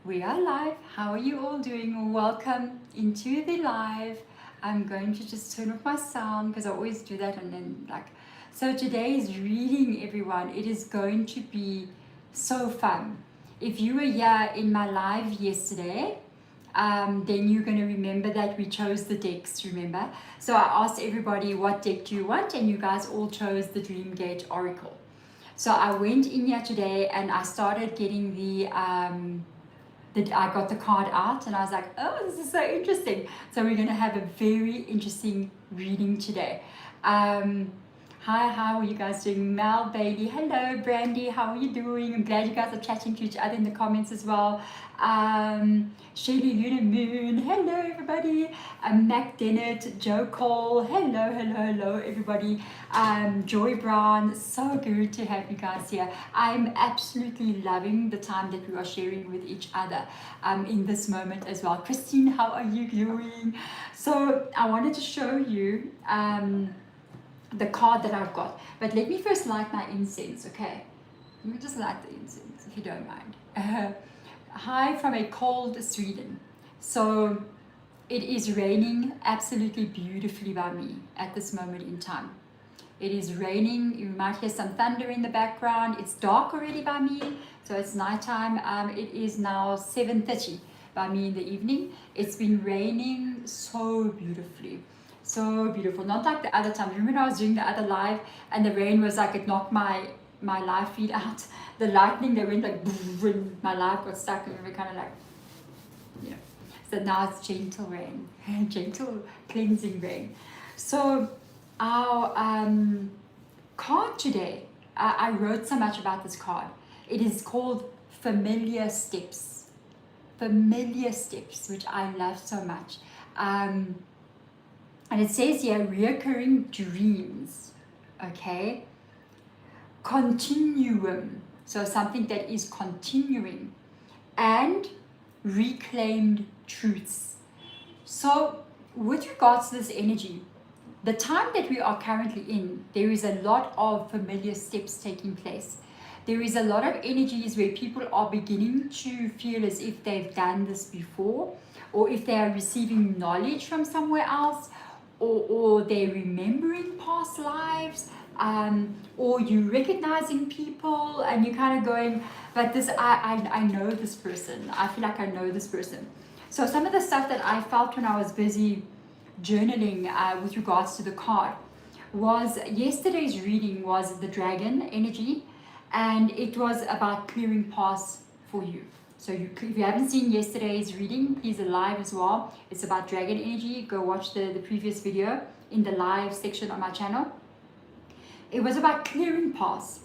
We are live. How are you all doing? Welcome into the live. I'm going to just turn off my sound because I always do that, and then so today's reading, everyone, it is going to be so fun. If you were here in my live yesterday, then you're going to remember that we chose the decks, remember? So I asked everybody, what deck do you want? And you guys all chose the Dream Gate Oracle. So I went in here today and I started getting I got the card out and I was like, oh, this is so interesting. So we're going to have a very interesting reading today. Hi, how are you guys doing? Mel, baby, hello, Brandy, how are you doing? I'm glad you guys are chatting to each other in the comments as well. Shady Luna Moon, hello, everybody. Mac Dennett, Joe Cole, hello, everybody. Joy Brown, so good to have you guys here. I'm absolutely loving the time that we are sharing with each other in this moment as well. Christine, how are you doing? So I wanted to show you the card that I've got, but let me first light my incense. Okay, let me just light the incense if you don't mind. Hi from a cold Sweden. So it is raining absolutely beautifully by me at this moment in time. It is raining. You might hear some thunder in the background. It's dark already by me, so it's nighttime. It is now 7:30 by me in the evening. It's been raining so beautifully. So beautiful. Not like the other time. Remember when I was doing the other live and the rain was like, it knocked my live feed out. The lightning, they went like boom, my live got stuck and we were kind of like, you know. So now it's gentle rain, gentle cleansing rain. So our card today, I wrote so much about this card. It is called Familiar Steps. Familiar Steps, which I love so much. And it says here, reoccurring dreams, okay? Continuum, so something that is continuing, and reclaimed truths. So with regards to this energy, the time that we are currently in, there is a lot of familiar steps taking place. There is a lot of energies where people are beginning to feel as if they've done this before, or if they are receiving knowledge from somewhere else, or they're remembering past lives, or you recognizing people and you're kind of going, but this, I know this person. I feel like I know this person. So some of the stuff that I felt when I was busy journaling with regards to the card was, yesterday's reading was the dragon energy, and it was about clearing paths for you. So if you haven't seen yesterday's reading, he's alive as well. It's about dragon energy. Go watch the previous video in the live section on my channel. It was about clearing paths.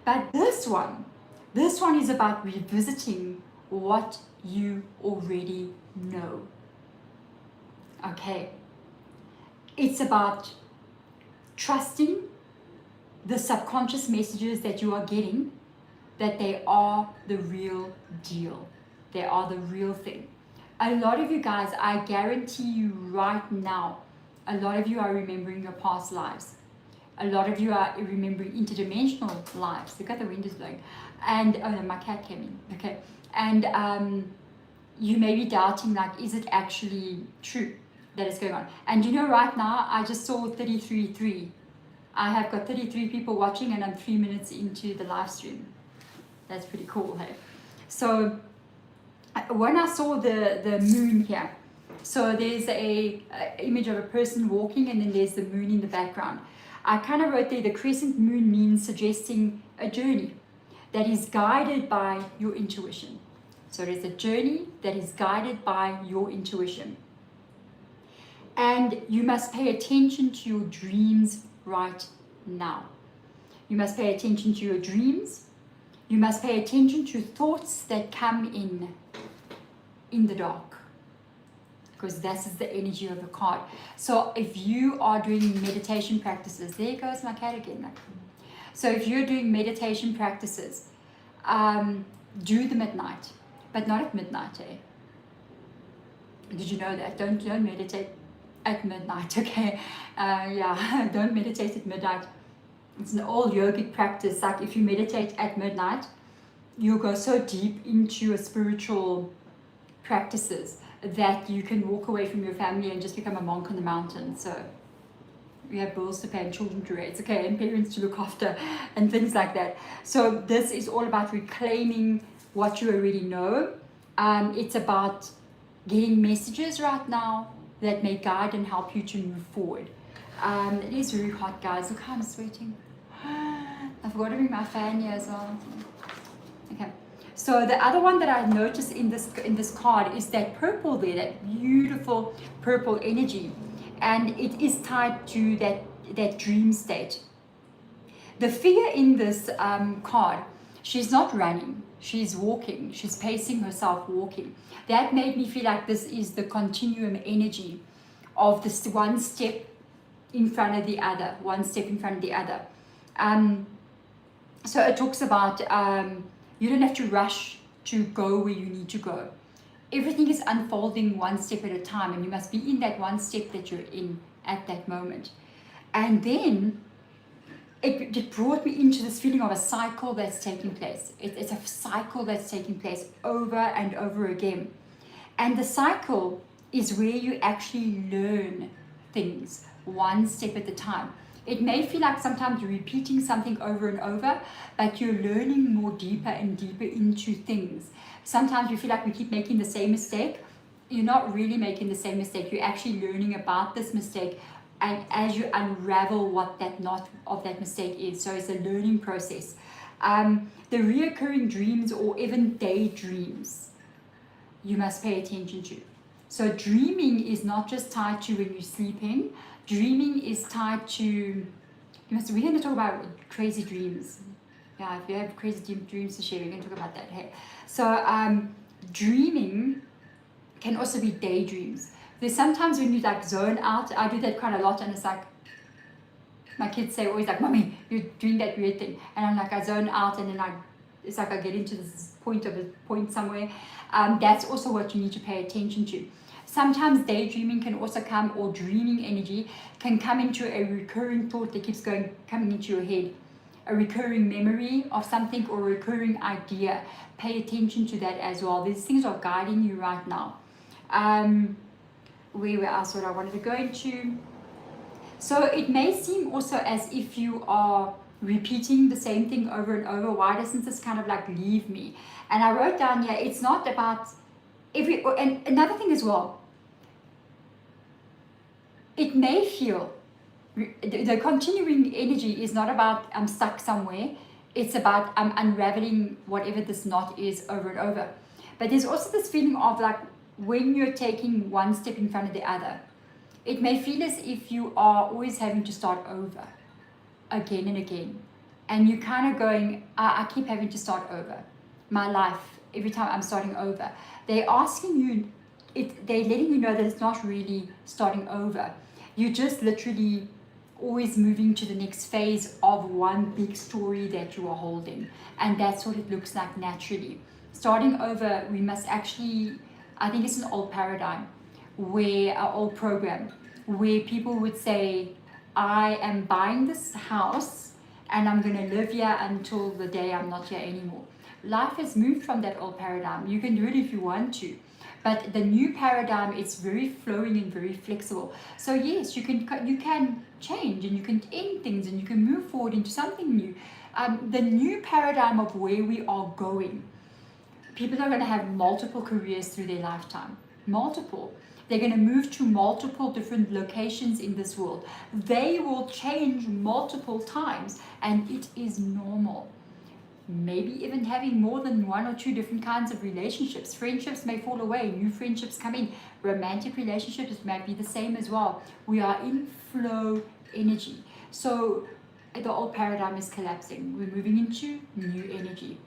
But this one is about revisiting what you already know. Okay. It's about trusting the subconscious messages that you are getting, that they are the real deal. They are the real thing. A lot of you guys, I guarantee you right now, a lot of you are remembering your past lives. A lot of you are remembering interdimensional lives. Look at the windows blowing. And, oh no, my cat came in, okay. And you may be doubting, like, is it actually true that is going on? And you know, right now, I just saw 33.3. I have got 33 people watching and I'm 3 minutes into the live stream. That's pretty cool, hey? So when I saw the moon here, so there's a image of a person walking and then there's the moon in the background. I kind of wrote there, the crescent moon means suggesting a journey that is guided by your intuition. So there's a journey that is guided by your intuition. And you must pay attention to your dreams right now. You must pay attention to your dreams. You must pay attention to thoughts that come in the dark, because this is the energy of the card. So if you are doing meditation practices, there goes my cat again. So if you're doing meditation practices, do them at night, but not at midnight, eh? Did you know that? Don't meditate at midnight, okay? Yeah, don't meditate at midnight. It's an all yogic practice. Like if you meditate at midnight, you'll go so deep into a spiritual practices that you can walk away from your family and just become a monk on the mountain. So we have bills to pay and children to raise, okay, and parents to look after and things like that. So this is all about reclaiming what you already know. It's about getting messages right now that may guide and help you to move forward. It is very hot, guys. Look how I'm sweating. I forgot to bring my fan here as well. Okay. So the other one that I noticed in this card is that purple there, that beautiful purple energy, and it is tied to that dream state. The figure in this card, she's not running, she's walking, she's pacing herself, walking. That made me feel like this is the continuum energy of this one step in front of the other, one step in front of the other. So it talks about you don't have to rush to go where you need to go. Everything is unfolding one step at a time, and you must be in that one step that you're in at that moment. And then it brought me into this feeling of a cycle that's taking place. It's a cycle that's taking place over and over again. And the cycle is where you actually learn things one step at a time. It may feel like sometimes you're repeating something over and over, but you're learning more deeper and deeper into things. Sometimes you feel like we keep making the same mistake. You're not really making the same mistake. You're actually learning about this mistake, and as you unravel what that knot of that mistake is. So it's a learning process. The reoccurring dreams or even daydreams, you must pay attention to. So dreaming is not just tied to when you're sleeping. Dreaming is tied to, we're going to talk about crazy dreams. Yeah, if you have crazy dreams to share, we're going to talk about that. Hey, so dreaming can also be daydreams. There's sometimes when you like zone out. I do that quite a lot, and it's like my kids say always like, "Mommy, you're doing that weird thing," and I'm like, I zone out, and then it's like I get into this point somewhere. That's also what you need to pay attention to. Sometimes daydreaming can also come, or dreaming energy can come into a recurring thought that keeps coming into your head, a recurring memory of something or a recurring idea. Pay attention to that as well. These things are guiding you right now. Where else what I wanted to go into? So it may seem also as if you are repeating the same thing over and over. Why doesn't this kind of like leave me? And I wrote down here, it's not about and another thing as well, it may feel, the continuing energy is not about I'm stuck somewhere. It's about I'm unraveling whatever this knot is over and over. But there's also this feeling of like when you're taking one step in front of the other, it may feel as if you are always having to start over again and again. And you're kind of going, I keep having to start over. My life, every time I'm starting over. They're asking you, they're letting you know that it's not really starting over. You're just literally always moving to the next phase of one big story that you are holding. And that's what it looks like naturally. Starting over, we must actually, I think it's an old paradigm, where our old program, where people would say, I am buying this house and I'm going to live here until the day I'm not here anymore. Life has moved from that old paradigm. You can do it if you want to. But the new paradigm is very flowing and very flexible. So yes, you can change and you can end things and you can move forward into something new. The new paradigm of where we are going. People are going to have multiple careers through their lifetime. Multiple. They're going to move to multiple different locations in this world. They will change multiple times, and it is normal. Maybe even having more than one or two different kinds of relationships. Friendships may fall away, new friendships come in. Romantic relationships might be the same as well. We are in flow energy. So the old paradigm is collapsing. We're moving into new energy.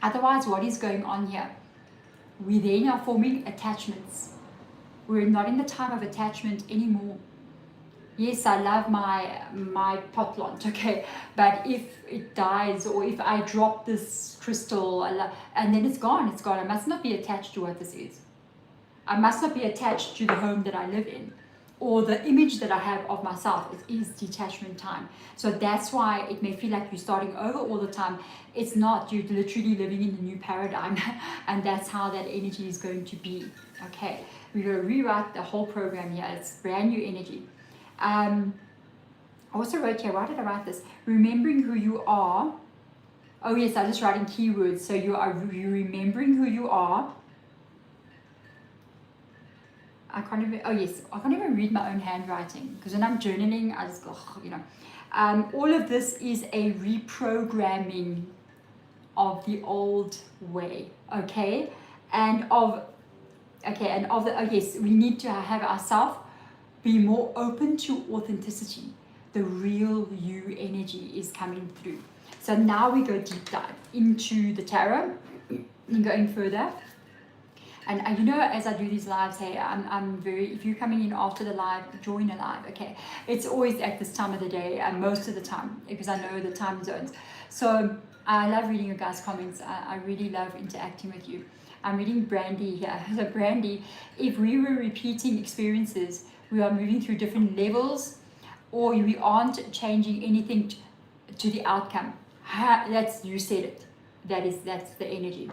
Otherwise, what is going on here? We then are forming attachments. We're not in the time of attachment anymore. Yes, I love my pot plant, okay, but if it dies or if I drop this crystal and then it's gone. I must not be attached to what this is. I must not be attached to the home that I live in. or the image that I have of myself is detachment time. So that's why it may feel like you're starting over all the time. It's not. You're literally living in the new paradigm, and that's how that energy is going to be. Okay, we're going to rewrite the whole program here. It's brand new energy. I also wrote here, why did I write this? Remembering who you are. Oh yes, I'm just writing keywords. So you're remembering who you are. I can't even, oh yes, I can't even read my own handwriting, because when I'm journaling, I just go, you know. All of this is a reprogramming of the old way, okay? And of the, oh yes, we need to have ourselves be more open to authenticity. The real you energy is coming through. So now we go deep dive into the tarot and going further. And you know, as I do these lives, hey, I'm very, if you're coming in after the live, join a live, okay? It's always at this time of the day, and most of the time, because I know the time zones. So I love reading your guys' comments. I really love interacting with you. I'm reading Brandy here. So Brandy, if we were repeating experiences, we are moving through different levels, or we aren't changing anything to the outcome. That's, you said it. That's the energy.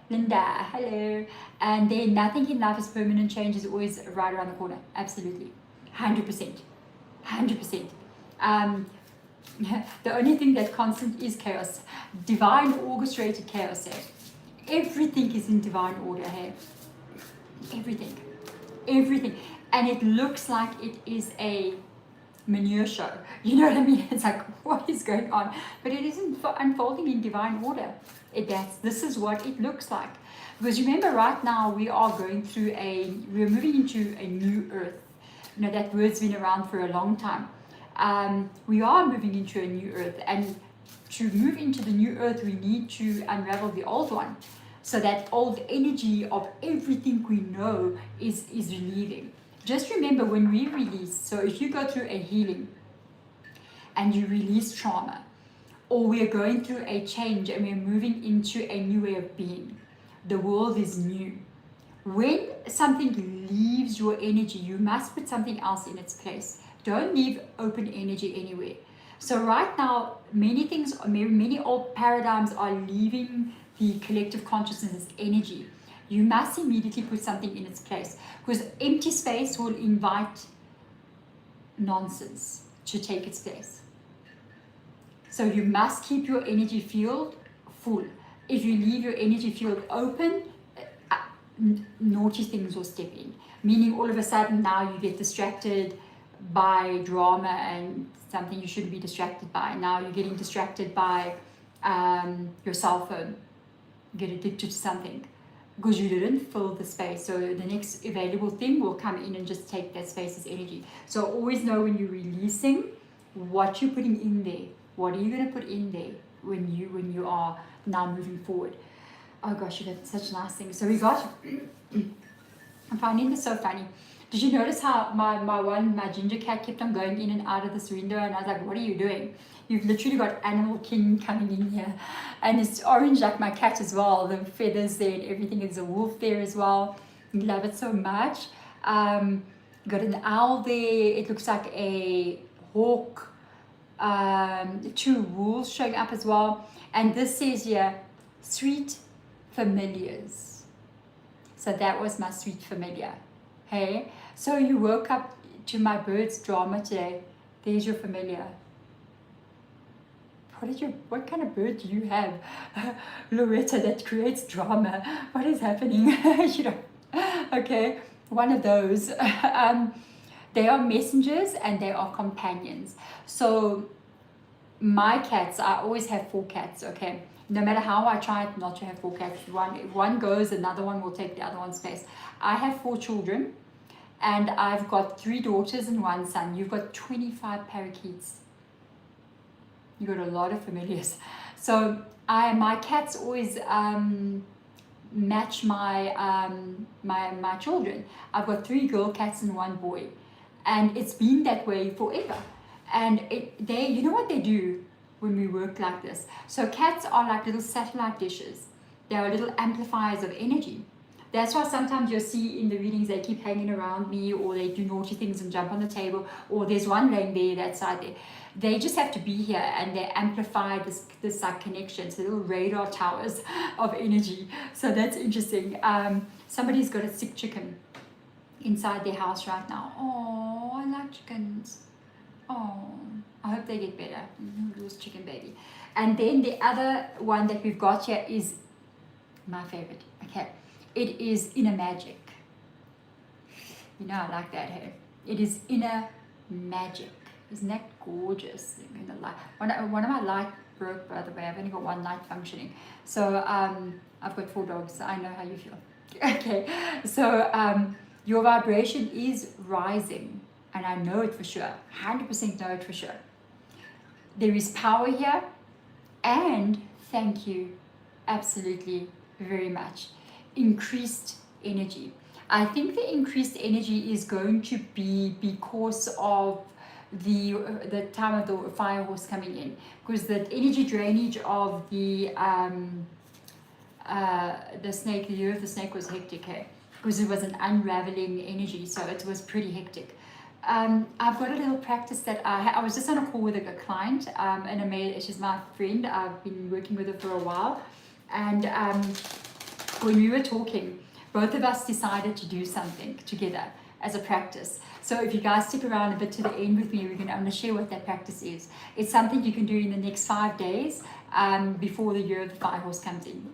Linda, hello. And then nothing in life is permanent. Change is always right around the corner. Absolutely. 100%. 100%. The only thing that's constant is chaos. Divine orchestrated chaos. Everything is in divine order here. Everything. Everything. And it looks like it is a manure show. You know what I mean? It's like, what is going on? But it isn't unfolding in divine order. This is what it looks like. Because remember, right now we are going through we're moving into a new earth. You know, that word's been around for a long time. We are moving into a new earth, and to move into the new earth, we need to unravel the old one. So that old energy of everything we know is relieving. Just remember, when we release, so if you go through a healing and you release trauma, or we're going through a change and we're moving into a new way of being, the world is new. When something leaves your energy, you must put something else in its place. Don't leave open energy anywhere. So right now, many old paradigms are leaving the collective consciousness energy. You must immediately put something in its place, because empty space will invite nonsense to take its place. So you must keep your energy field full. If you leave your energy field open, naughty things will step in. Meaning all of a sudden now you get distracted by drama and something you shouldn't be distracted by. Now you're getting distracted by your cell phone. You get addicted to something because you didn't fill the space. So the next available thing will come in and just take that space as energy. So always know when you're releasing what you're putting in there. What are you going to put in there when you are now moving forward? Oh gosh, you got such nice things. So we got, I'm finding this so funny. Did you notice how my ginger cat kept on going in and out of this window? And I was like, what are you doing? You've literally got Animal King coming in here. And it's orange like my cat as well. The feathers there and everything. There's a wolf there as well. I love it so much. Got an owl there. It looks like a hawk. Two wolves showing up as well. And this says here, sweet familiars. So that was my sweet familiar. Hey, so you woke up to my bird's drama today. There's your familiar. What kind of bird do you have, Loretta, that creates drama? What is happening? You know, okay, one of those. They are messengers and they are companions. So my cats, I always have 4 cats, okay? No matter how I try not to have 4 cats, if one goes, another one will take the other one's place. I have 4 children, and I've got 3 daughters and 1 son. You've got 25 parakeets. You've got a lot of familiars. So my cats always match my children. I've got 3 girl cats and 1 boy, and it's been that way forever. And you know what they do when we work like this? So cats are like little satellite dishes. They are little amplifiers of energy. That's why sometimes you'll see in the readings they keep hanging around me, or they do naughty things and jump on the table, or there's one laying there, that side there. They just have to be here, and they amplify this like connection, so little radar towers of energy. So that's interesting. Somebody's got a sick chicken inside their house right now. Oh, I like chickens. Oh, I hope they get better. Little chicken baby. And then the other one that we've got here is my favorite. Okay, it is inner magic. You know, I like that, hey? It is inner magic. Isn't that gorgeous? One of my light broke, by the way. I've only got one light functioning. So I've got 4 dogs, so I know how you feel. Okay, so your vibration is rising, and I know it for sure. 100% know it for sure. There is power here, and thank you, absolutely, very much. Increased energy. I think the increased energy is going to be because of the time of the fire horse coming in, because the energy drainage of the snake, the year of the snake was hectic, because it was an unraveling energy, so it was pretty hectic. I've got a little practice that I was just on a call with a client, and she's my friend. I've been working with her for a while, and when we were talking, both of us decided to do something together as a practice. So if you guys stick around a bit to the end with me, I'm going to share what that practice is. It's something you can do in the next 5 days before the year of the fire horse comes in.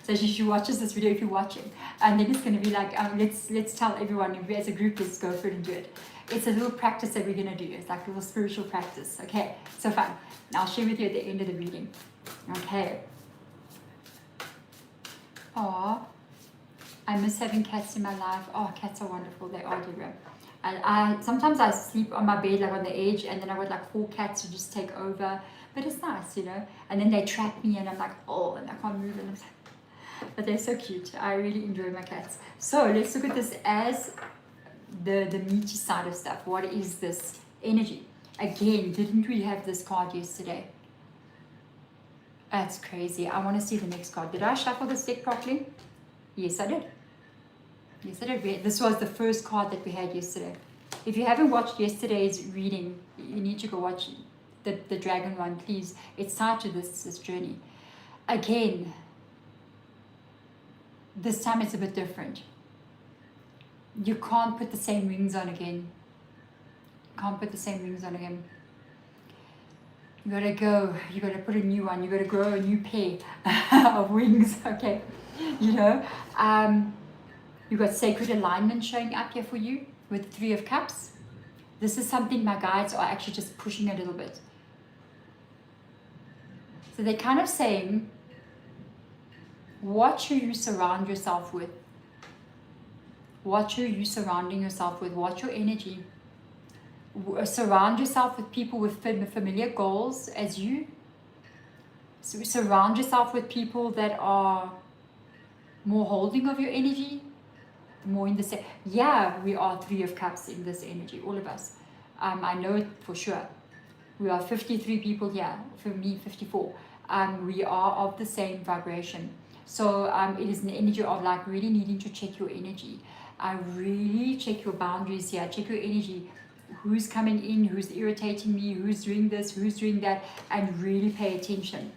So she watches this video if you're watching, and then it's going to be like, let's tell everyone as a group, let's go for it and do it. It's a little practice that we're going to do. It's like a little spiritual practice. Okay, so fun. I'll share with you at the end of the reading. Okay. Aw, I miss having cats in my life. Oh, cats are wonderful. They are, Deborah. And sometimes I sleep on my bed, like on the edge, and then I got like 4 cats to just take over. But it's nice, you know. And then they trap me, and I'm like, oh, and I can't move. And but they're so cute. I really enjoy my cats. So let's look at this as the meaty side of stuff. What is this energy? Again, didn't we have this card yesterday? That's crazy. I want to see the next card. Did I shuffle this deck properly? Yes, I did. Yes, I did. This was the first card that we had yesterday. If you haven't watched yesterday's reading, you need to go watch the dragon one, please. It's tied to this journey. Again, this time it's a bit different. You can't put the same wings on again. Can't put the same wings on again. You gotta go. You gotta put a new one. You gotta grow a new pair of wings. Okay, you know. You got sacred alignment showing up here for you with 3 of Cups. This is something my guides are actually just pushing a little bit. So they're kind of saying, watch who you surround yourself with. Watch who you surrounding yourself with. Watch your energy. Surround yourself with people with familiar goals as you. So surround yourself with people that are more holding of your energy, more in the same. Yeah, we are 3 of Cups in this energy, all of us. I know it for sure. We are 53 people here. For me, 54. We are of the same vibration. So it is an energy of like really needing to check your energy. Really check your boundaries here. Check your energy. Who's coming in, who's irritating me, who's doing this, who's doing that, and really pay attention.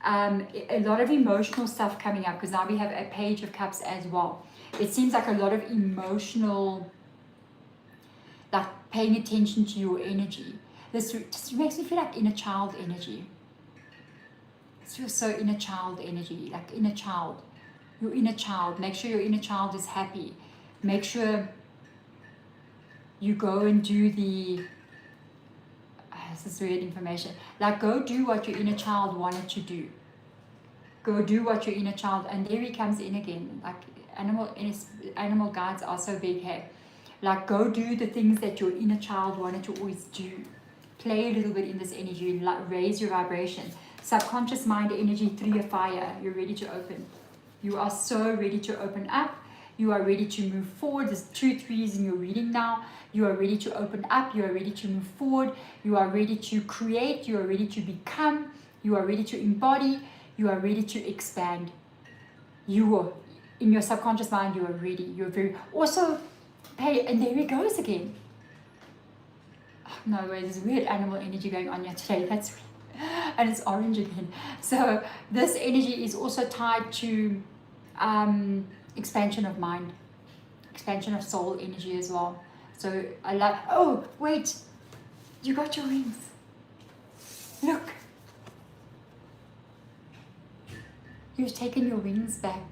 A lot of emotional stuff coming up, because now we have a Page of Cups as well. It seems like a lot of emotional, like paying attention to your energy. This just makes me feel like inner child energy. It feels so inner child energy, like inner child. Your inner child. Make sure your inner child is happy. Make sure you go and do the, this is weird information, like go do what your inner child wanted to do. Go do what your inner child, and there he comes in again, like animal guides are so big here. Like go do the things that your inner child wanted to always do. Play a little bit in this energy, like raise your vibration. Subconscious mind energy, 3 of Fire, you're ready to open. You are so ready to open up. You are ready to move forward. There's 2 3s in your reading now. You are ready to open up. You are ready to move forward. You are ready to create. You are ready to become. You are ready to embody. You are ready to expand. in your subconscious mind, you are ready. You're very, also, hey, and there he goes again. Oh, no way, there's weird animal energy going on here today. That's weird. And it's orange again. So this energy is also tied to expansion of mind, expansion of soul energy as well. So I love, oh, wait, you got your wings. Look. You've taken your wings back,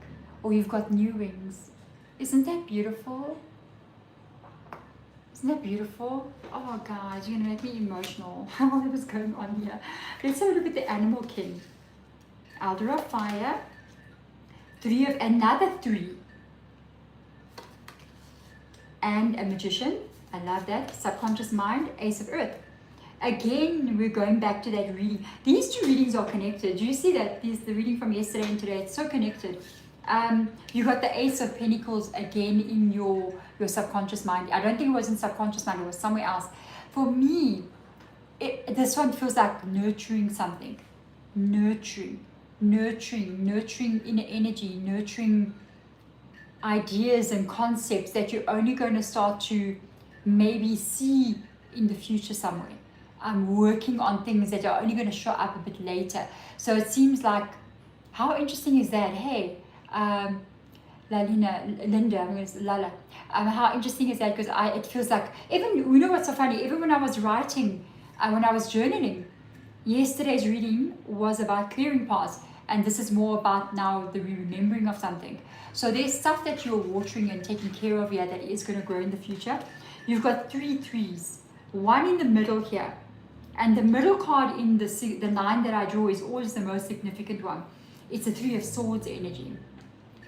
or you've got new wings. Isn't that beautiful? Isn't that beautiful? Oh guys, you're gonna make me emotional. What was going on here? Let's have a look at the animal king. Elder of fire. Three of another three. And a magician. I love that. Subconscious mind. Ace of earth. Again, we're going back to that reading. These two readings are connected. Do you see that? This the reading from yesterday and today. It's so connected. You got the Ace of Pentacles again in your subconscious mind. I don't think it was in subconscious mind. It was somewhere else. For me, this one feels like nurturing something. Nurturing inner energy, nurturing ideas and concepts that you're only going to start to maybe see in the future somewhere. I'm working on things that are only going to show up a bit later. So it seems like, how interesting is that? Hey, Linda, I'm going to say Lala. How interesting is that? Because it feels like, even, you know what's so funny? Even when I was writing, when I was journaling, yesterday's reading was about clearing paths. And this is more about now the remembering of something. So there's stuff that you're watering and taking care of here that is going to grow in the future. You've got 3 threes, one in the middle here. And the middle card in the 9 that I draw is always the most significant one. It's a 3 of swords energy.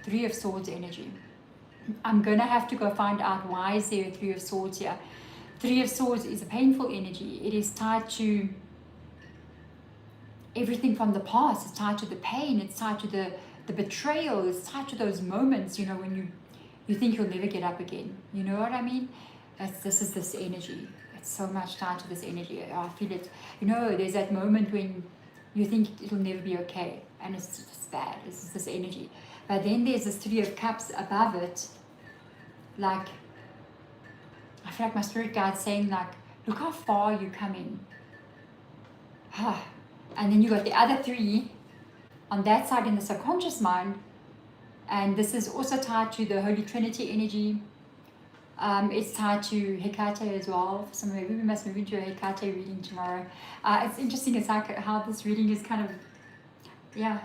3 of swords energy. I'm going to have to go find out why is there a 3 of swords here. 3 of swords is a painful energy. It is tied to everything from the past. It's tied to the pain. It's tied to the betrayal. It's tied to those moments, you know, when you think you'll never get up again. You know what I mean? This is this energy. It's so much tied to this energy. I feel it. You know, there's that moment when you think it'll never be okay. And it's just bad. This is this energy. But then there's this 3 of cups above it. Like, I feel like my spirit guide's saying, like, look how far you're coming. And then you got the other 3 on that side in the subconscious mind. And this is also tied to the Holy Trinity energy. It's tied to Hecate as well. So maybe we must move into a Hecate reading tomorrow. It's interesting. It's like how this reading is kind of, yeah.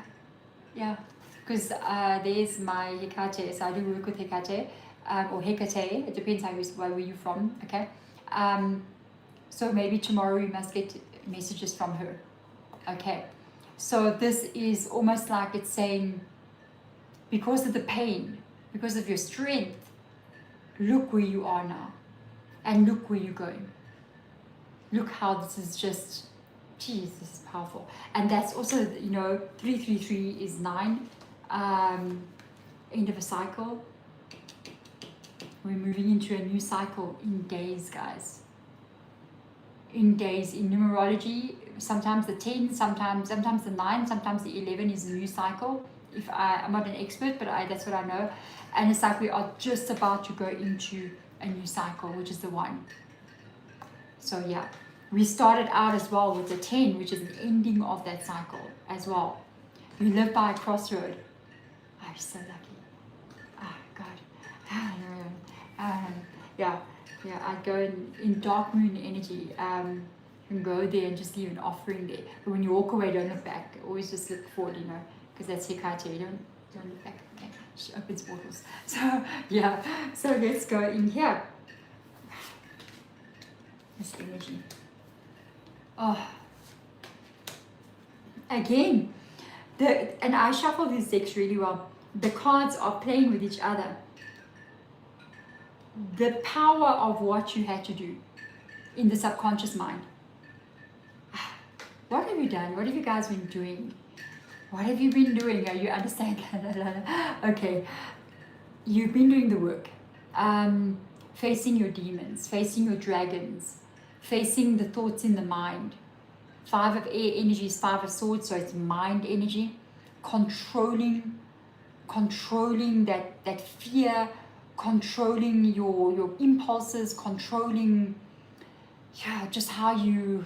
Because there's my Hecate. So I do work with Hecate or Hecate. It depends where you're from. Okay. So maybe tomorrow we must get messages from her. Okay. So this is almost like it's saying, because of the pain, because of your strength, look where you are now, and look where you're going. Look how this is just, geez, this is powerful. And that's also, you know, 333 is 9, end of a cycle. We're moving into a new cycle in days, guys. In days, in numerology, sometimes the 10, sometimes the 9, sometimes the 11 is a new cycle. I'm not an expert, but that's what I know. And it's like we are just about to go into a new cycle, which is the 1. So yeah, we started out as well with the 10, which is an ending of that cycle as well. We live by a crossroad. I'm so lucky. Oh God. Yeah, I'd go in dark moon energy and go there and just leave an offering there. But when you walk away, don't look back. Always just look forward, you know, because that's Hecate. You don't look back. Okay, she opens portals. So yeah, so let's go in here. This energy. Oh, again, and I shuffle these decks really well. The cards are playing with each other. The power of what you had to do in the subconscious mind. What have you done? What have you guys been doing? What have you been doing? Are you understand? Okay, you've been doing the work. Facing your demons, facing your dragons, facing the thoughts in the mind. 5 of air energy is 5 of swords, so it's mind energy. Controlling controlling that fear, controlling your impulses, controlling, yeah, just how you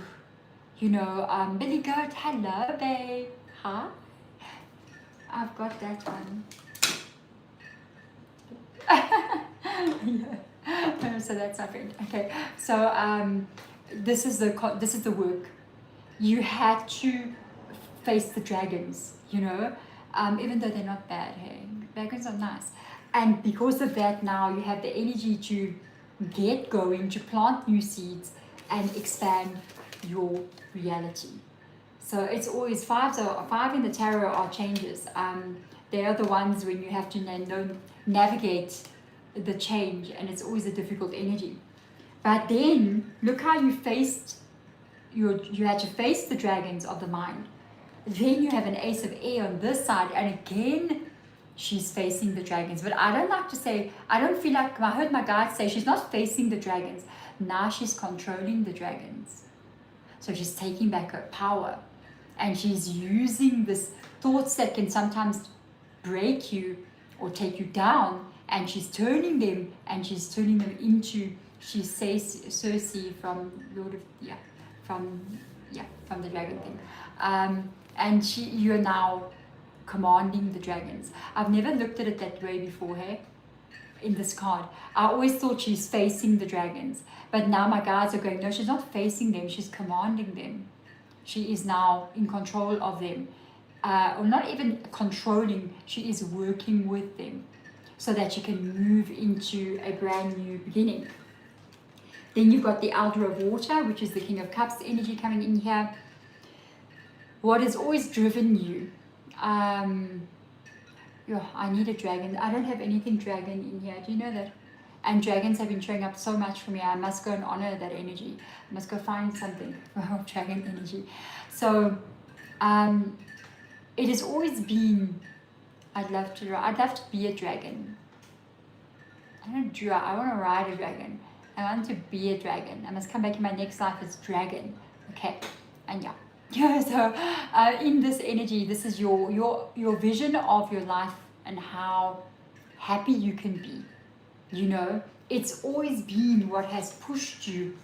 know, Billy Goat, hello babe, hi, I've got that one. Yeah. So that's our friend. Okay, so this is the work. You had to face the dragons, you know, even though they're not bad. Hey, dragons are nice, and because of that, now you have the energy to get going, to plant new seeds, and expand your reality. So it's always five in the tarot are changes. They are the ones when you have to navigate the change, and it's always a difficult energy. But then look how you had to face the dragons of the mind. Then you have an ace of air on this side, and again she's facing the dragons. But I don't like to say, I don't feel like, I heard my guide say she's not facing the dragons. Now she's controlling the dragons. So she's taking back her power, and she's using this thoughts that can sometimes break you or take you down, and she's turning them into, she says Cersei from from the dragon thing, and you're now commanding the dragons. I've never looked at it that way before, hey, in this card. I always thought she's facing the dragons, but now my guides are going, no, she's not facing them, she's commanding them. She is now in control of them, or not even controlling, she is working with them so that she can move into a brand new beginning. Then you've got the Elder of Water, which is the King of Cups energy coming in here. What has always driven you? I need a dragon. I don't have anything dragon in here. Do you know that? And dragons have been showing up so much for me. I must go and honor that energy. I must go find something of dragon energy. So it has always been, I'd love to be a dragon. I want to ride a dragon. I want to be a dragon. I must come back in my next life as dragon. Okay, and yeah. So in this energy, this is your vision of your life and how happy you can be. You know, it's always been what has pushed you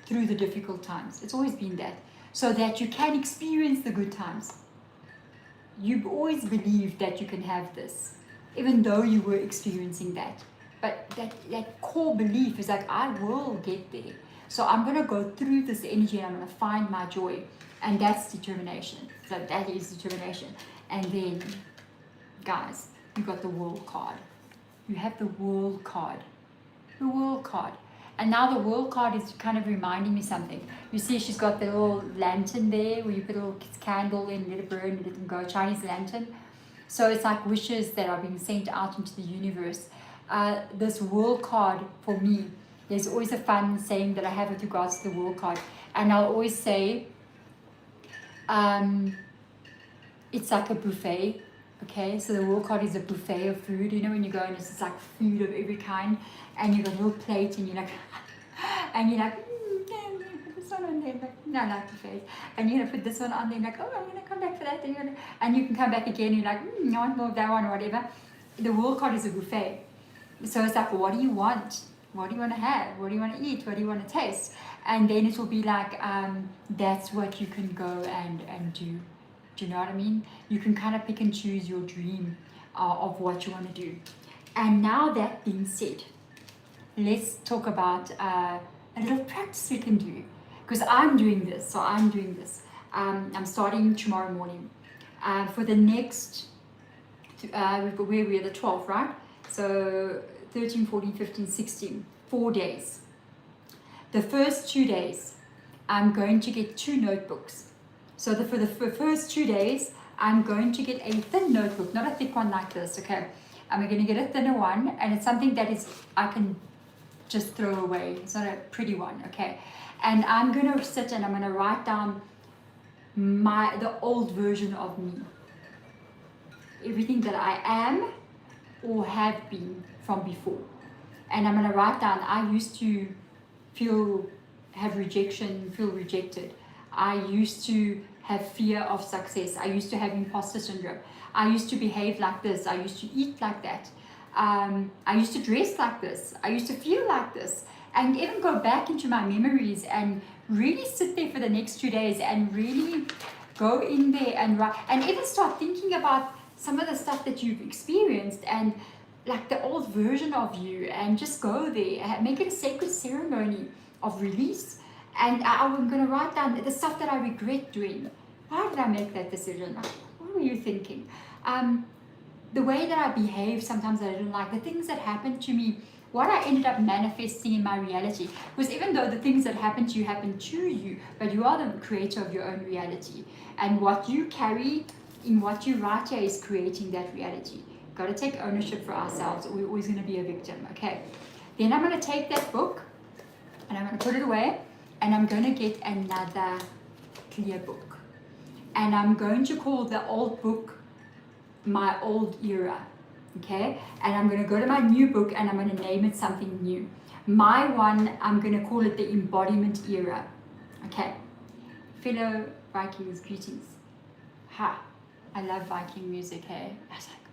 through the difficult times. It's always been that, so that you can experience the good times. You've always believed that you can have this, even though you were experiencing that. But that core belief is like, I will get there. So I'm going to go through this energy and I'm going to find my joy. And that's determination. So that is determination. And then, guys, you got the World card. You have the World card. The World card. And now the World card is kind of reminding me something. You see she's got the little lantern there where you put a little candle in, let it burn, let it go, Chinese lantern. So it's like wishes that are being sent out into the universe. This World card, for me, there's always a fun saying that I have with regards to the World card. And I'll always say, it's like a buffet. Okay, so the World card is a buffet of food. You know, when you go and it's just like food of every kind, and you've got a little plate, and you're like, put this one on there. Like, no, I like buffets. And you're gonna put this one on there, like, oh, I'm gonna come back for that. And you can come back again. And you're like, I want more of that one or whatever. The World card is a buffet. So it's like, what do you want? What do you want to have? What do you want to eat? What do you want to taste? And then it will be like, that's what you can go and do. Do you know what I mean? You can kind of pick and choose your dream of what you want to do. And now that being said, let's talk about a little practice we can do. Because I'm doing this, so I'm doing this. I'm starting tomorrow morning. For the next, where we are the 12th, right? So 13, 14, 15, 16, 4 days. The first 2 days, I'm going to get 2 notebooks. So for the first 2 days, I'm going to get a thin notebook, not a thick one like this, okay? I'm going to get a thinner one, and it's something that I can just throw away. It's not a pretty one, okay? And I'm going to sit and I'm going to write down the old version of me. Everything that I am or have been from before. And I'm going to write down, I used to feel rejected. I used to have fear of success. I used to have imposter syndrome. I used to behave like this. I used to eat like that. I used to dress like this. I used to feel like this. And even go back into my memories and really sit there for the next 2 days and really go in there and write. And even start thinking about some of the stuff that you've experienced and like the old version of you, and just go there. Make it a sacred ceremony of release. And I'm going to write down the stuff that I regret doing. Why did I make that decision? What were you thinking? The way that I behave sometimes I didn't like. The things that happened to me, what I ended up manifesting in my reality. Because even though the things that happen to you, but you are the creator of your own reality. And what you carry in what you write here is creating that reality. Got to take ownership for ourselves. We're always going to be a victim, okay? Then I'm going to take that book and I'm going to put it away, and I'm going to get another clear book. And I'm going to call the old book My Old Era, okay? And I'm going to go to my new book and I'm going to name it something new. My one, I'm going to call it the Embodiment Era, okay? Fellow Vikings, greetings. Ha, I love Viking music, hey? I was like,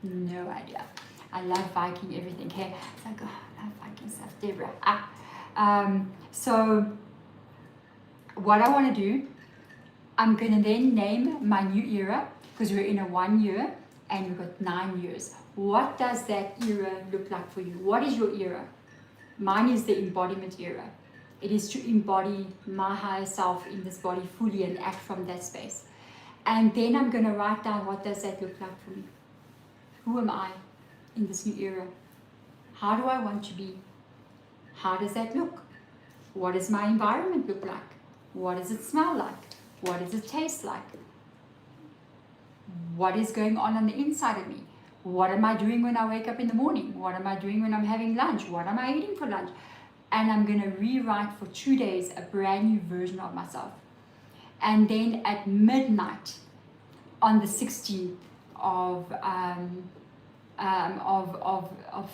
no idea. I love Viking everything, hey? It's like, oh, I love Viking stuff, Deborah. So what I want to do, I'm going to then name my new era, because we're in a 1 year and we've got 9 years. What does that era look like for you? What is your era? Mine is the embodiment era. It is to embody my higher self in this body fully and act from that space. And then I'm going to write down, what does that look like for me? Who am I in this new era? How do I want to be? How does that look? What does my environment look like? What does it smell like? What does it taste like? What is going on the inside of me? What am I doing when I wake up in the morning? What am I doing when I'm having lunch? What am I eating for lunch? And I'm going to rewrite for 2 days a brand new version of myself. And then at midnight on the 16th of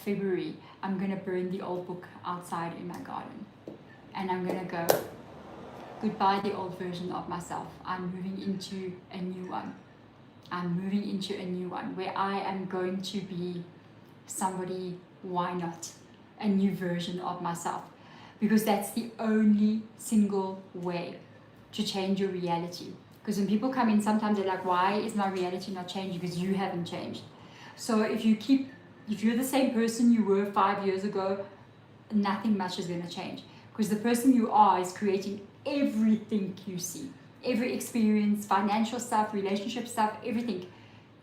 February, I'm going to burn the old book outside in my garden. And I'm going to go, goodbye the old version of myself. I'm moving into a new one. I'm moving into a new one where I am going to be somebody, why not? A new version of myself. Because that's the only single way to change your reality. Because when people come in, sometimes they're like, why is my reality not changing? Because you haven't changed. So if you're the same person you were 5 years ago, nothing much is going to change. Because the person you are is creating everything you see. Every experience, financial stuff, relationship stuff, everything.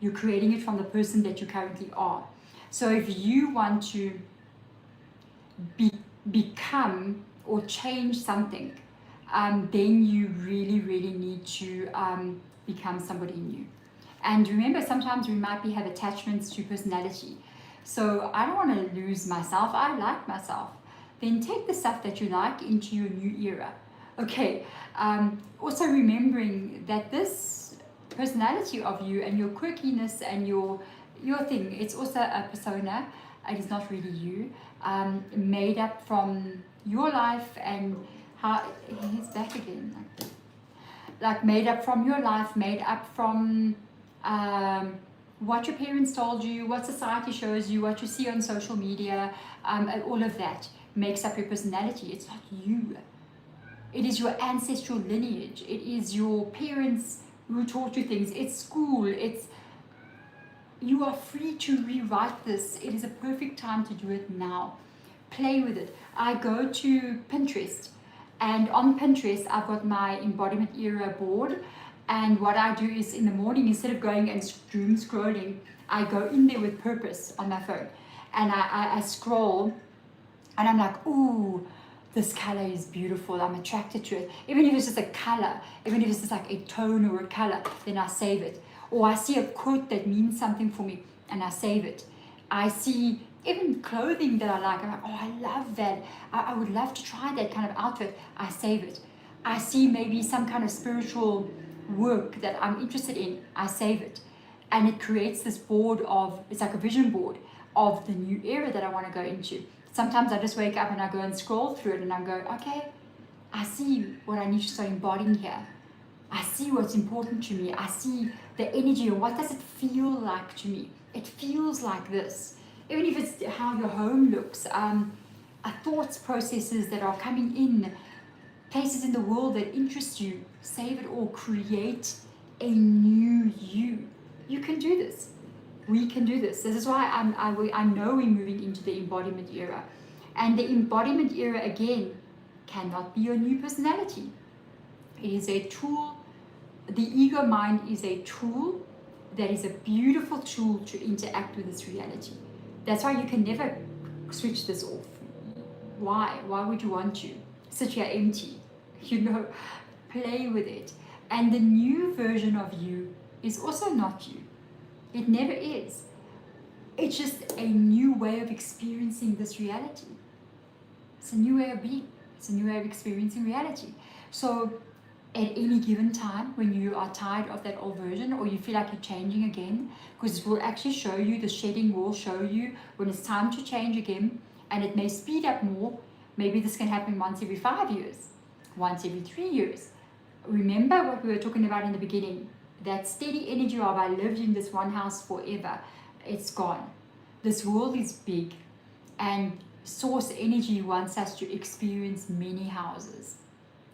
You're creating it from the person that you currently are. So if you want to become or change something, then you really, really need to become somebody new. And remember, sometimes we might have attachments to personality. So I don't want to lose myself. I like myself. Then take the stuff that you like into your new era. Okay, also remembering that this personality of you and your quirkiness and your thing, it's also a persona. It is not really you, made up from your life and how, he's back again, like made up from your life, made up from what your parents told you, what society shows you, what you see on social media, and all of that makes up your personality. It's not you. It is your ancestral lineage. It is your parents who taught you things. It's school. You are free to rewrite this. It is a perfect time to do it now. Play with it. I go to Pinterest, and on Pinterest I've got my embodiment era board, and what I do is in the morning, instead of going and doom scrolling, I go in there with purpose on my phone, and I scroll, and I'm like, ooh, this color is beautiful, I'm attracted to it. Even if it's just a color, even if it's just like a tone or a color, then I save it. Or I see a quote that means something for me and I save it. I see even clothing that I like, I'm like, oh, I love that. I would love to try that kind of outfit. I save it. I see maybe some kind of spiritual work that I'm interested in. I save it. And it creates this board of, it's like a vision board of the new era that I want to go into. Sometimes I just wake up and I go and scroll through it and I'm going, okay, I see what I need to start embodying here. I see what's important to me. I see the energy, and what does it feel like to me? It feels like this. Even if it's how your home looks, thoughts, processes that are coming in, places in the world that interest you, save it all, create a new you. You can do this. We can do this. This is why I know we're moving into the embodiment era. And the embodiment era, again, cannot be your new personality. It is a tool. The ego mind is a tool that is a beautiful tool to interact with this reality. That's why you can never switch this off. Why? Why would you want to? Sit here empty. Play with it. And the new version of you is also not you. It never is. It's just a new way of experiencing this reality. It's a new way of being. It's a new way of experiencing reality. So at any given time, when you are tired of that old version, or you feel like you're changing again, because it will actually show you, the shedding will show you when it's time to change again, and it may speed up more. Maybe this can happen once every 5 years, once every 3 years. Remember what we were talking about in the beginning, that steady energy of I lived in this one house forever, it's gone. This world is big, and source energy wants us to experience many houses,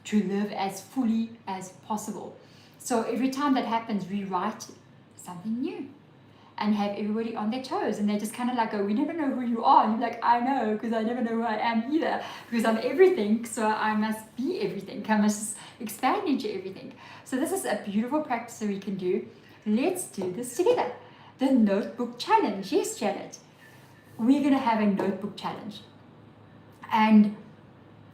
to live as fully as possible. So every time that happens, we write something new and have everybody on their toes, and they just kind of like go, we never know who you are. And you're like, I know, because I never know who I am either, because I'm everything, so I must be everything. I must expand into everything. So this is a beautiful practice that we can do. Let's do this together. The notebook challenge. Yes, Janet. We're going to have a notebook challenge. And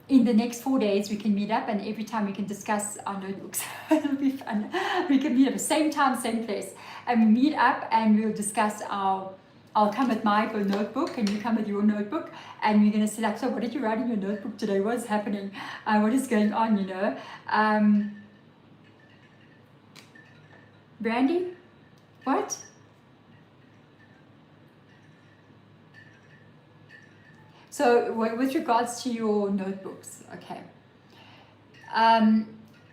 in the next 4 days, we can meet up, and every time we can discuss our notebooks. It'll be fun. We can meet at the same time, same place. And we meet up and we'll discuss I'll come with my notebook and you come with your notebook, and we're going to select, so what did you write in your notebook today? What's happening? What is going on, Brandy? What? So with regards to your notebooks, okay.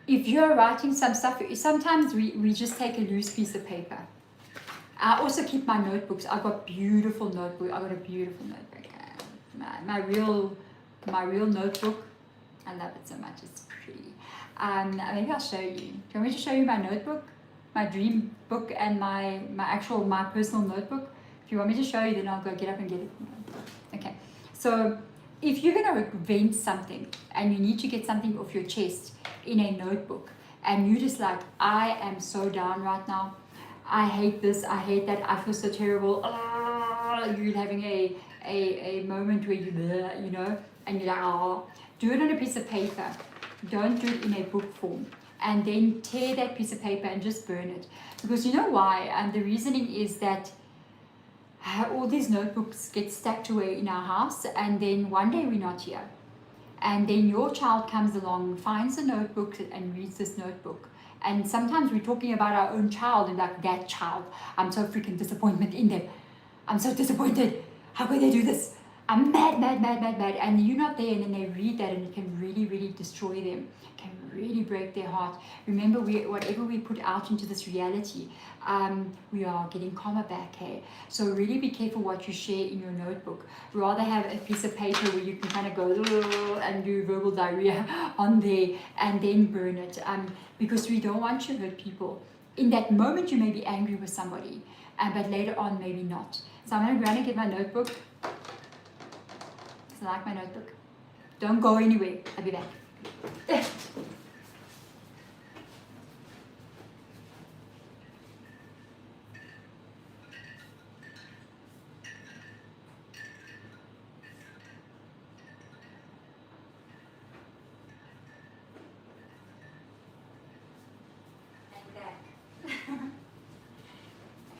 If you're writing some stuff, sometimes we just take a loose piece of paper. I also keep my notebooks. I've got beautiful notebook. I've got a beautiful notebook. My real notebook. I love it so much. It's pretty. Maybe I'll show you. Do you want me to show you my notebook? My dream book and my personal notebook? If you want me to show you, then I'll go get up and get it. Okay. So if you're going to vent something and you need to get something off your chest in a notebook, and you just like, I am so down right now, I hate this, I hate that, I feel so terrible, you're having a moment where and you're like, do it on a piece of paper. Don't do it in a book form. And then tear that piece of paper and just burn it. Because you know why? And the reasoning is that all these notebooks get stacked away in our house, and then one day we're not here. And then your child comes along, finds a notebook and reads this notebook. And sometimes we're talking about our own child and like, that child, I'm so freaking disappointed in them. I'm so disappointed. How could they do this? I'm mad. And you're not there, and then they read that, and it can really, really destroy them. It can really break their heart. Remember, whatever we put out into this reality, we are getting karma back, hey? So really be careful what you share in your notebook. Rather have a piece of paper where you can kind of go and do verbal diarrhea on there, and then burn it. Because we don't want to hurt people. In that moment, you may be angry with somebody, but later on, maybe not. So I'm going to go and get my notebook. I like my notebook. Don't go anywhere. I'll be back.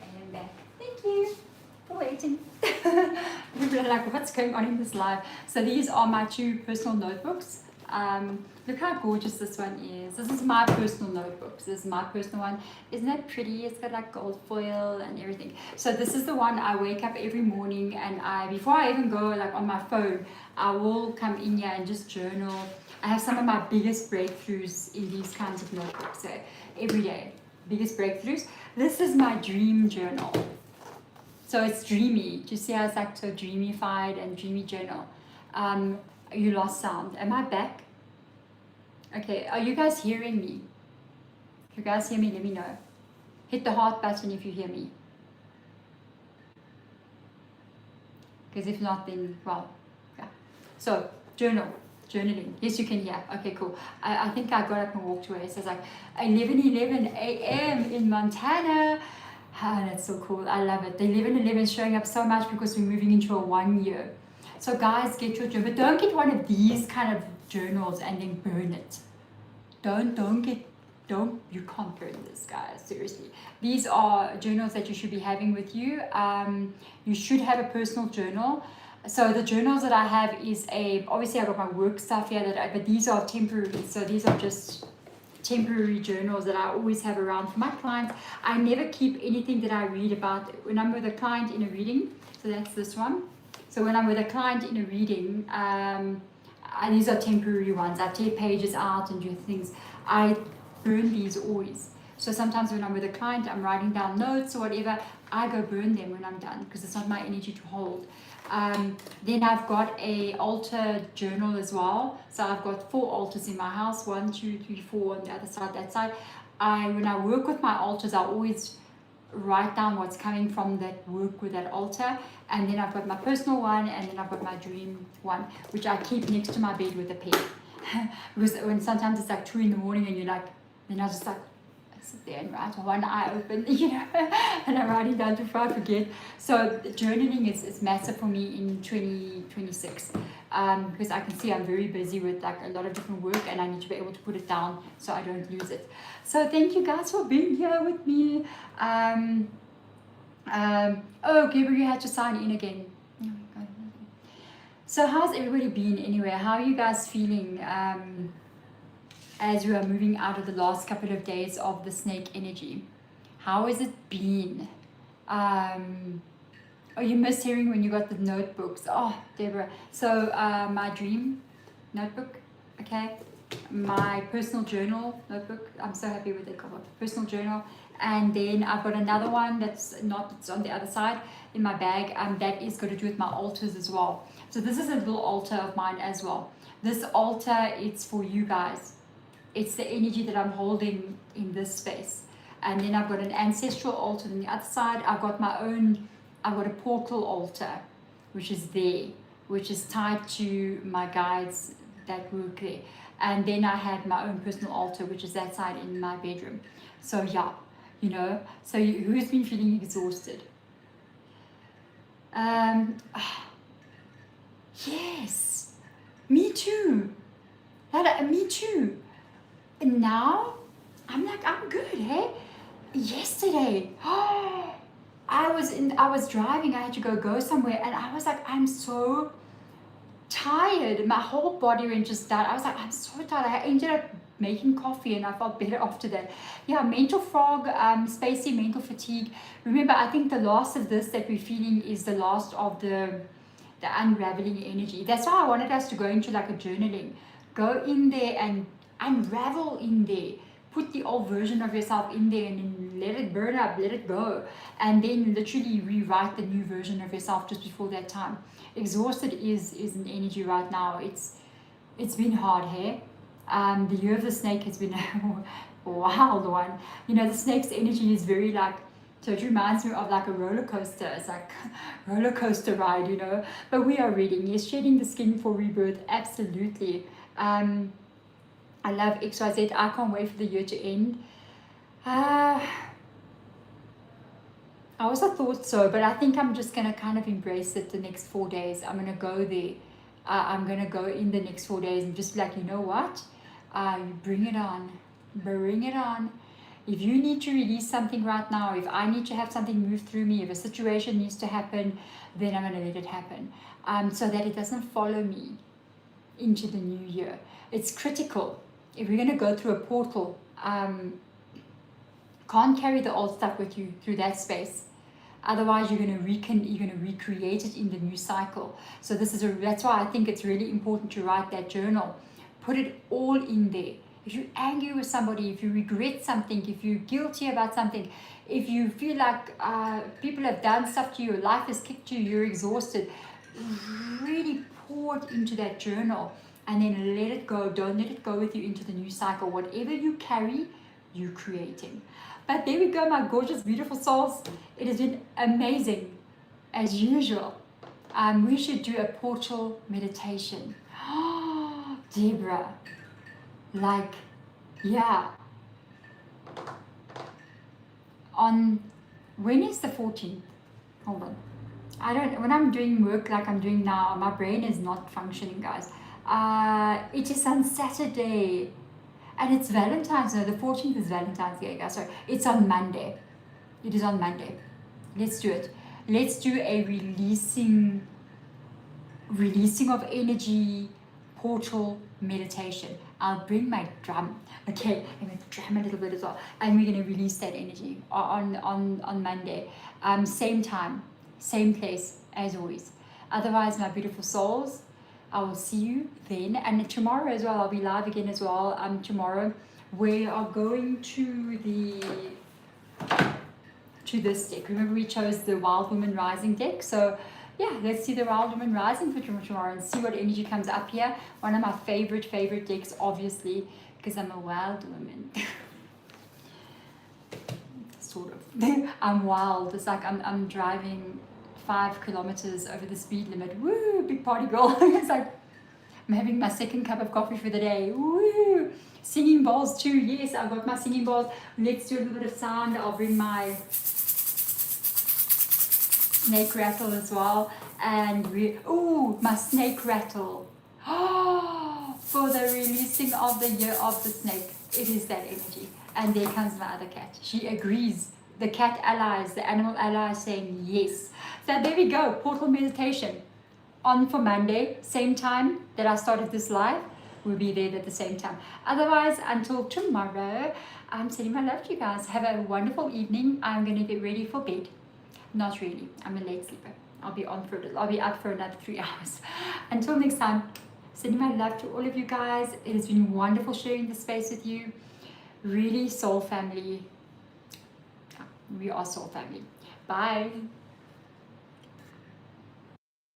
I'm back. Thank you for waiting. People are like, what's going on in this live? So these are my 2 personal notebooks. Look how gorgeous this one is. This is my personal notebook. This is my personal one. Isn't that pretty? It's got like gold foil and everything. So this is the one I wake up every morning, and before I even go like on my phone, I will come in here and just journal. I have some of my biggest breakthroughs in these kinds of notebooks. So every day, biggest breakthroughs. This is my dream journal. So it's dreamy. Do you see how it's like so dreamified and dreamy journal? You lost sound. Am I back? Okay, are you guys hearing me? If you guys hear me, let me know. Hit the heart button if you hear me. Because if not, then, well, yeah. So, journaling. Yes, you can hear. Okay, cool. I think I got up and walked away. So it's like 11:11 a.m. in Montana. Ah, that's so cool. I love it. The 11:11 is showing up so much because we're moving into a 1 year. So guys, get your journal, but don't get one of these kind of journals and then burn it. You can't burn this, guys, seriously. These are journals that you should be having with you. You should have a personal journal. So the journals that I have is obviously I've got my work stuff here, but these are temporary. So these are just temporary journals that I always have around for my clients. I never keep anything that I read about when I'm with a client in a reading. So that's this one. So when I'm with a client in a reading, these are temporary ones. I tear pages out and do things. I burn these always. So sometimes when I'm with a client, I'm writing down notes or whatever, I go burn them when I'm done because it's not my energy to hold. Then I've got a altar journal as well. So I've got 4 altars in my house, 1, 2, 3, 4 on the other side, that side. When I work with my altars, I always write down what's coming from that work with that altar. And then I've got my personal one, and then I've got my dream one, which I keep next to my bed with a pen. Because when sometimes it's like 2 in the morning and you're like, then I just like sit there and write, one eye open, you know, and I'm writing down before I forget. So journaling is massive for me in 2026 because I can see I'm very busy with like a lot of different work and I need to be able to put it down so I don't lose it. So thank you guys for being here with me. Oh, Gabriel had to sign in again. Oh my God. So how's everybody been anyway? How are you guys feeling as we are moving out of the last couple of days of the snake energy? How has it been? Oh, you missed hearing when you got the notebooks. Oh, Deborah. So my dream notebook, okay? My personal journal notebook. I'm so happy with it. Personal journal. And then I've got another one it's on the other side in my bag. That is got to do with my altars as well. So this is a little altar of mine as well. This altar, it's for you guys. It's the energy that I'm holding in this space. And then I've got an ancestral altar on the other side. I've got a portal altar, which is there, which is tied to my guides that work there. And then I have my own personal altar, which is that side in my bedroom. So yeah, you know, so who's been feeling exhausted? Yes, me too. Me too. And now I'm like, I'm good, hey? Yesterday, I was driving, I had to go somewhere, and I was like, I'm so tired. My whole body went just down. I was like, I'm so tired. I ended up making coffee and I felt better after that. Yeah, mental fog, spacey mental fatigue. Remember, I think the last of this that we're feeling is the last of the unraveling energy. That's why I wanted us to go into like a journaling. Go in there and unravel in there. Put the old version of yourself in there and then let it burn up, let it go. And then literally rewrite the new version of yourself just before that time. Exhausted is an energy right now. It's been hard, hey? The year of the snake has been a wild one. You know, the snake's energy is very like, so it reminds me of like a roller coaster. It's like a roller coaster ride, you know. But we are reading. Yes, shedding the skin for rebirth, absolutely. I love XYZ. I can't wait for the year to end. I also thought so, but I think I'm just going to kind of embrace it the next 4 days. I'm going to go there. I'm going to go in the next 4 days and just be like, you know what? Bring it on. Bring it on. If you need to release something right now, if I need to have something move through me, if a situation needs to happen, then I'm going to let it happen. So that it doesn't follow me into the new year. It's critical. If we're going to go through a portal, can't carry the old stuff with you through that space. Otherwise, you're going to recreate it in the new cycle. So that's why I think it's really important to write that journal. put it all in there. If you're angry with somebody, if you regret something, if you're guilty about something, if you feel like people have done stuff to you, life has kicked you, you're exhausted, really pour it into that journal and then let it go. Don't let it go with you into the new cycle. Whatever you carry, you're creating. But there we go, my gorgeous, beautiful souls. It has been amazing, as usual. We should do a portal meditation. Deborah, like, yeah. When is the 14th? Hold on. When I'm doing work like I'm doing now, my brain is not functioning, guys. It is on Saturday. And it's Valentine's Day. The 14th is Valentine's Day, guys. So it's on Monday. It is on Monday. Let's do it. Let's do a releasing of energy portal meditation. I'll bring my drum. Okay, I'm going to drum a little bit as well. And we're going to release that energy on Monday. Same time, same place as always. Otherwise, my beautiful souls, I will see you then. And tomorrow as well, I'll be live again as well. Tomorrow we are going to this deck. Remember, we chose the Wild Woman Rising deck. So yeah, let's see the Wild Woman Rising for tomorrow and see what energy comes up here. One of my favorite decks, obviously, because I'm a wild woman. Sort of. I'm wild. It's like I'm driving 5 kilometers over the speed limit. Woo, big party girl. It's like I'm having my second cup of coffee for the day. Woo, singing bowls too. Yes, I've got my singing bowls. Let's do a little bit of sound. I'll bring my snake rattle as well. And my snake rattle. For the releasing of the year of the snake. It is that energy. And there comes my other cat. She agrees. The cat allies, the animal allies saying yes. So there we go, portal meditation. On for Monday, same time that I started this live, we'll be there at the same time. Otherwise, until tomorrow, I'm sending my love to you guys. Have a wonderful evening. I'm going to get ready for bed. Not really, I'm a late sleeper. I'll be up for another 3 hours. Until next time, sending my love to all of you guys. It has been wonderful sharing this space with you. Really, soul family. We are soul family. Bye.